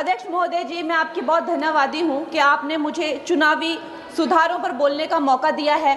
अध्यक्ष महोदय जी, मैं आपकी बहुत धन्यवादी हूं कि आपने मुझे चुनावी सुधारों पर बोलने का मौका दिया है,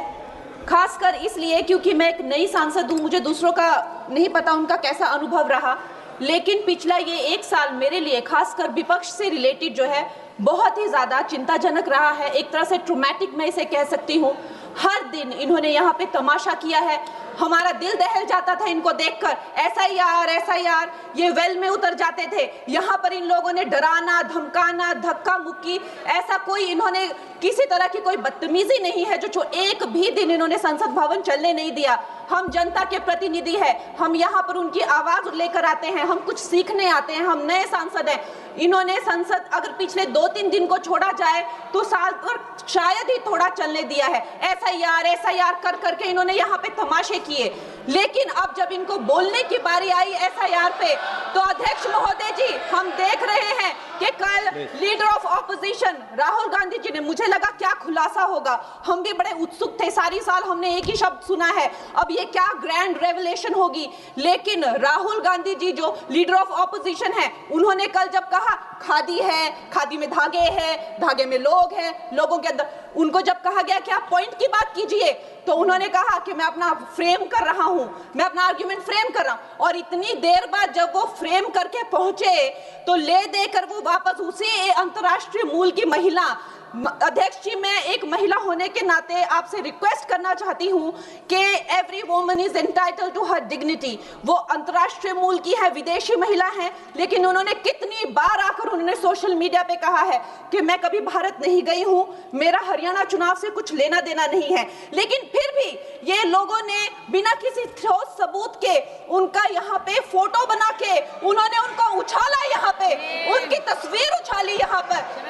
खासकर इसलिए क्योंकि मैं एक नई सांसद हूं। मुझे दूसरों का नहीं पता उनका कैसा अनुभव रहा, लेकिन पिछला ये 1 साल मेरे लिए खासकर विपक्ष से रिलेटेड जो है बहुत ही ज़्यादा चिंताजनक रहा है। एक तरह से ट्रॉमेटिक मैं इसे कह सकती हूँ। हर दिन इन्होंने यहाँ पे तमाशा किया है, हमारा दिल दहल जाता था इनको देखकर। एसआईआर ये वेल में उतर जाते थे। यहाँ पर इन लोगों ने डराना, धमकाना, धक्का मुक्की, ऐसा कोई इन्होंने किसी तरह की कोई बदतमीजी नहीं है जो एक भी दिन इन्होंने संसद भवन चलने नहीं दिया। हम जनता के प्रतिनिधि हैं, हम यहाँ पर उनकी आवाज लेकर आते हैं, हम कुछ सीखने आते हैं, हम नए सांसद हैं। इन्होंने संसद अगर पिछले 2-3 दिन को छोड़ा जाए तो साल भर शायद ही थोड़ा चलने दिया है। एसआईआर कर करके इन्होंने यहाँ पे तमाशे किए, लेकिन अब जब इनको बोलने की बारी आई एसआईआर पे, तो अध्यक्ष महोदय जी, हम देख रहे हैं कि कल leader of opposition Rahul Gandhi ji ने, मुझे लगा क्या खुलासा होगा, हम भी बड़े उत्सुक थे। सारी साल हमने एक ही शब्द सुना है, अब ये क्या ग्रैंड रेवलेशन होगी। लेकिन राहुल गांधी जी जो लीडर ऑफ ऑपोजिशन है, उन्होंने कल जब कहा खादी है, खादी में धागे हैं, धागे में लोग हैं, लोगों के अंदर, उनको जब कहा गया कि आप पॉइंट की बात कीजिए, तो उन्होंने कहा कि मैं अपना फ्रेम कर रहा हूं, मैं अपना आर्ग्यूमेंट फ्रेम कर रहा हूं। और इतनी देर बाद जब वो फ्रेम करके पहुंचे तो ले देकर वो वापस उसी अंतर्राष्ट्रीय मूल की महिला। अध्यक्ष जी, मैं एक महिला होने के नाते आपसे रिक्वेस्ट करना चाहती हूं कि every woman is entitled to her dignity. वो अंतर्राष्ट्रीय मूल की है, विदेशी महिला है, लेकिन उन्होंने कितनी बार आकर उन्होंने सोशल मीडिया पे कहा है कि मैं कभी भारत नहीं गई हूं, मेरा हरियाणा चुनाव से कुछ लेना देना नहीं है। लेकिन फिर भी ये लोगों ने बिना किसी ठोस सबूत के उनका यहाँ पे फोटो बना के उन्होंने उनको उछाला, यहाँ पे उनकी तस्वीर उछाली यहाँ पर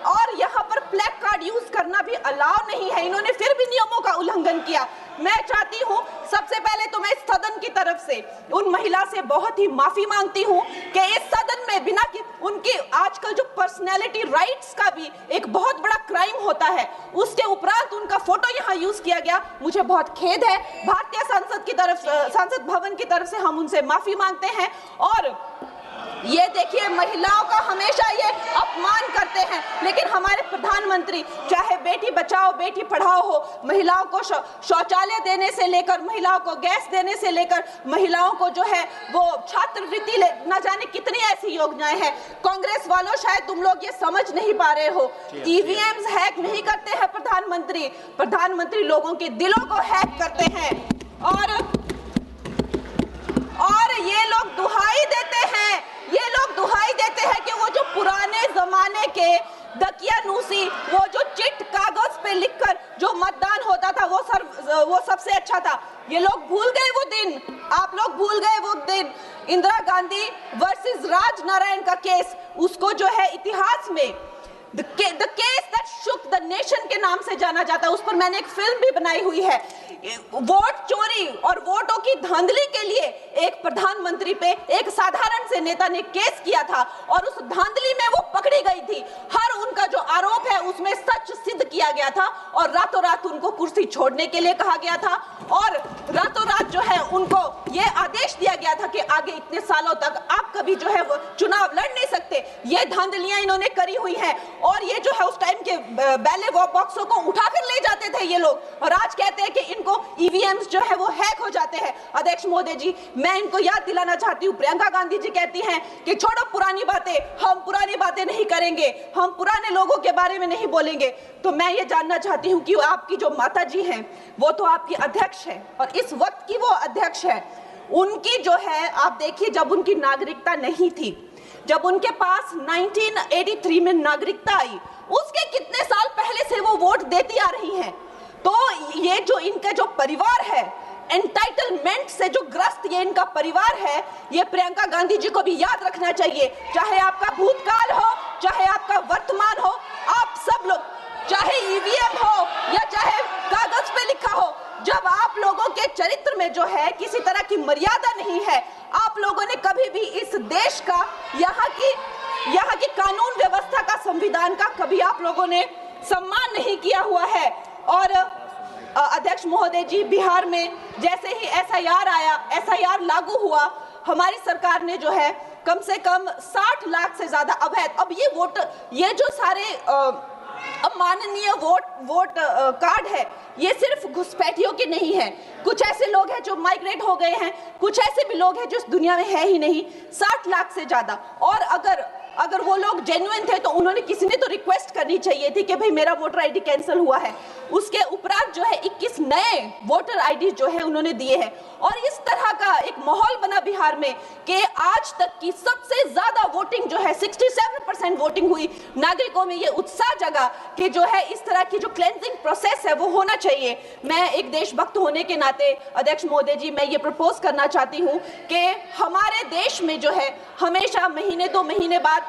और यहाँ पर प्लेक कार्ड यूज करना भी अलाउ नहीं है। इन्होंने फिर भी नियमों का उल्लंघन किया। मैं चाहती हूँ सबसे पहले तो मैं इस सदन की तरफ से उन महिला से बहुत ही माफी मांगती हूँ कि इस सदन में बिना कि उनकी आजकल जो पर्सनैलिटी राइट्स का भी एक बहुत बड़ा क्राइम होता है, उसके उपरांत उनका फोटो यहाँ यूज किया गया। मुझे बहुत खेद है। भारतीय संसद की तरफ, संसद भवन की तरफ से हम उनसे माफी मांगते हैं। और ये देखिए, महिलाओं का हमेशा ये अपमान करते हैं, लेकिन हमारे प्रधानमंत्री चाहे बेटी बचाओ बेटी पढ़ाओ हो, महिलाओं को शौचालय देने से लेकर, महिलाओं को गैस देने से लेकर, महिलाओं को जो है वो छात्रवृत्ति, न जाने कितनी ऐसी योजनाएं हैं। कांग्रेस वालों, शायद तुम लोग ये समझ नहीं पा रहे हो, ईवीएम्स हैक नहीं करते हैं प्रधानमंत्री लोगों के दिलों को हैक करते हैं। और ये लोग दुहाई देते हैं कि वो जो पुराने जमाने के दकियानूसी, वो जो चिट कागज पे लिखकर जो मतदान होता था वो सबसे अच्छा था। ये लोग भूल गए वो दिन, आप लोग भूल गए वो दिन। इंदिरा गांधी वर्सेस राजनारायण का केस, उसको जो है इतिहास में The case that shook the nation के नाम से जाना जाता है। उस पर मैंने एक फिल्म भी बनाई हुई है। वोट चोरी और वोटों की धांधली के लिए एक प्रधानमंत्री पे एक साधारण से नेता ने केस किया था और उस धांधली में वो पकड़ी गई थी। हर उनका जो आरोप है उसमें सच सिद्ध किया गया था और रातों रात उनको कुर्सी छोड़ने के लिए कहा गया था और रातों रात जो है उनको ये आदेश दिया गया था कि आगे इतने सालों तक आप कभी जो है वो चुनाव लड़ नहीं सकते। ये धांधलियां इन्होंने करी हुई हैं और ये जो है उस टाइम के बैलेट बॉक्सों को उठाकर ले जाते थे ये लोग, और आज कहते हैं कि इनको ईवीएम्स जो है वो हैक हो जाते हैं। अध्यक्ष महोदय जी, मैं इनको याद दिलाना चाहती हूँ, प्रियंका गांधी जी कहती हैं कि छोड़ो पुरानी बातें, हम पुरानी बातें नहीं करेंगे, हम पुराने लोगों के बारे में नहीं बोलेंगे। तो मैं ये जानना चाहती हूँ कि आपकी जो माता जी हैं वो तो आपकी अध्यक्ष है और इस वक्त की वो अध्यक्ष है। उनकी जो है, आप देखिए, जब उनकी नागरिकता नहीं थी, जब उनके पास 1983 में नागरिकता आई, उसके कितने साल पहले से वो वोट देती आ रही हैं। तो ये जो इनका जो परिवार है, एंटाइटलमेंट से जो ग्रस्त ये इनका परिवार है, ये प्रियंका गांधी जी को भी याद रखना चाहिए। चाहे आपका भूतकाल हो, चाहे आपका वर्तमान हो, आप सब लोग, चाहे ईवीएम हो या चाहे कागज पे लिखा हो, जब आप लोगों के चरित्र में जो है किसी तरह की मर्यादा नहीं है, आप लोगों ने कभी भी इस देश का, यहाँ की कानून व्यवस्था का, संविधान का कभी आप लोगों ने सम्मान नहीं किया हुआ है। और अध्यक्ष महोदय जी, बिहार में जैसे ही एसआईआर आया, एसआईआर लागू हुआ, हमारी सरकार ने जो है कम से कम 60 लाख से ज्यादा अवैध। अब ये वोट, ये जो सारे अमाननीय वोट कार्ड है, ये सिर्फ घुसपैठियों के नहीं है। कुछ ऐसे लोग हैं जो माइग्रेट हो गए हैं, कुछ ऐसे भी लोग हैं जो इस दुनिया में है ही नहीं। 60 लाख से ज्यादा। और अगर वो लोग जेन्युइन थे तो उन्होंने, किसी ने तो रिक्वेस्ट करनी चाहिए थी कि भाई मेरा वोटर आईडी कैंसिल हुआ है। उसके उपरांत जो है 21 नए वोटर आईडी जो है उन्होंने दिए हैं। और इस तरह का एक माहौल बना बिहार में कि आज तक की सबसे ज्यादा वोटिंग जो है 67% वोटिंग हुई। नागरिकों में ये उत्साह जगा कि जो है इस तरह की जो क्लेंजिंग प्रोसेस है वो होना चाहिए। मैं एक देशभक्त होने के नाते अध्यक्ष महोदय जी, मैं ये प्रपोज करना चाहती हूँ कि हमारे देश में जो है हमेशा महीने 2 महीने बाद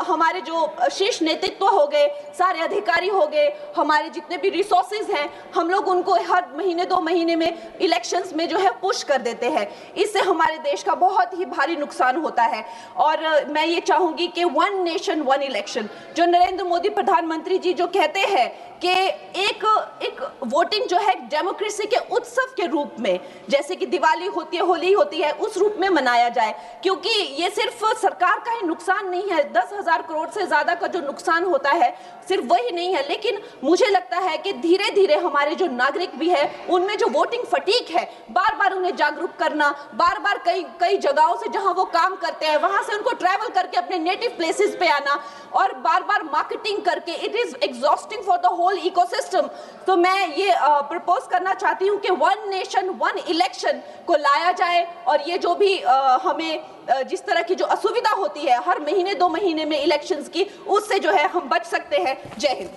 हमारे जो शीर्ष नेतृत्व हो गए, सारे अधिकारी हो गए, हमारे जितने भी रिसोर्सेज हैं, हम लोग उनको हर महीने 2 महीने में इलेक्शंस में जो है पुश कर देते हैं। इससे हमारे देश का बहुत ही भारी नुकसान होता है। और मैं ये चाहूंगी कि 1 नेशन 1 इलेक्शन, जो नरेंद्र मोदी प्रधानमंत्री जी जो कहते हैं कि एक वोटिंग जो है डेमोक्रेसी के उत्सव के रूप में, जैसे कि दिवाली होती है, होली होती है, उस रूप में मनाया जाए। क्योंकि ये सिर्फ सरकार का ही नुकसान नहीं है, 10,000 करोड़ से ज्यादा का जो नुकसान होता है सिर्फ वही नहीं है, लेकिन मुझे लगता है कि धीरे धीरे हमारे जो नागरिक भी है उनमें जो वोटिंग फटीक है, बार बार उन्हें जागरूक करना, बार बार कई जगहों से जहां वो काम करते हैं वहां से उनको ट्रैवल करके अपने नेटिव प्लेसेस पे आना और बार बार मार्केटिंग करके, it is exhausting for the whole ecosystem. तो मैं ये प्रपोज करना चाहती हूँ कि 1 नेशन 1 इलेक्शन को लाया जाए। और ये जो भी हमें जिस तरह की जो असुविधा होती है हर महीने 2 महीने में इलेक्शंस की, उससे जो है हम बच सकते हैं। जय हिंद।